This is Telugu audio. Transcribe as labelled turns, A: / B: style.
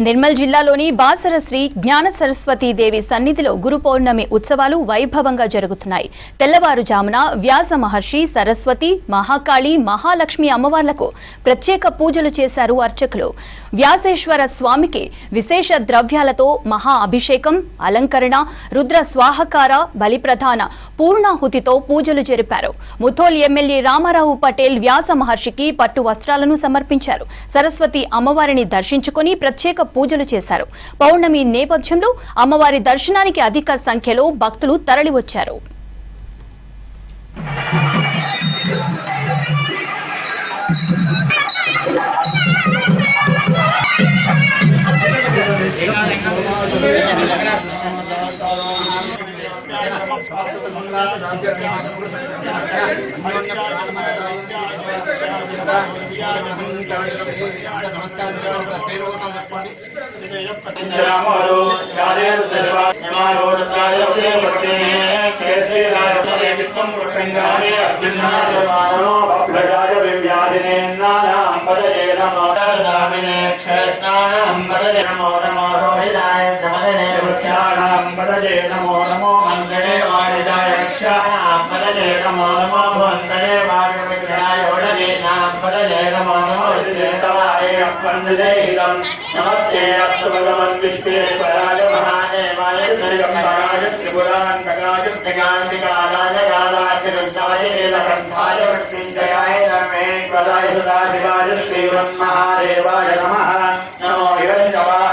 A: నిర్మల్ జిల్లాలోని బాసర శ్రీ జ్ఞాన సరస్వతీ దేవి సన్నిధిలో గురు పౌర్ణమి ఉత్సవాలు వైభవంగా జరుగుతున్నాయి. తెల్లవారుజామున వ్యాస మహర్షి, సరస్వతి, మహాకాళి, మహాలక్ష్మి అమ్మవార్లకు ప్రత్యేక పూజలు చేశారు అర్చకులు. వ్యాసేశ్వర స్వామికి విశేష ద్రవ్యాలతో మహా అభిషేకం, అలంకరణ, రుద్ర స్వాహకార, బలిప్రధాన, పూర్ణాహుతితో పూజలు జరిపారు. ముథోల్ ఎమ్మెల్యే రామారావు పటేల్ వ్యాస మహర్షికి పట్టు వస్త్రాలను సమర్పించారు. సరస్వతి అమ్మవారిని దర్శించుకుని ప్రత్యేక పూజలు చేశారు. పౌర్ణమి నేపథ్యంలో అమ్మవారి దర్శనానికి అధిక సంఖ్యలో భక్తులు తరలివచ్చారు.
B: नमस्ते अस्तु भगवन् विश्वेश्वराय महादेवाय श्रीगंगाय त्रिपुरान् कगाय त्रिकान्तिकालाय कालाग्निरुद्धाय नीलकण्ठाय मृत्युञ्जयाय धर्मेश्वराय सदाशिवाय श्रीमन्महादेवाय नमः। नमो हिरण्यवाह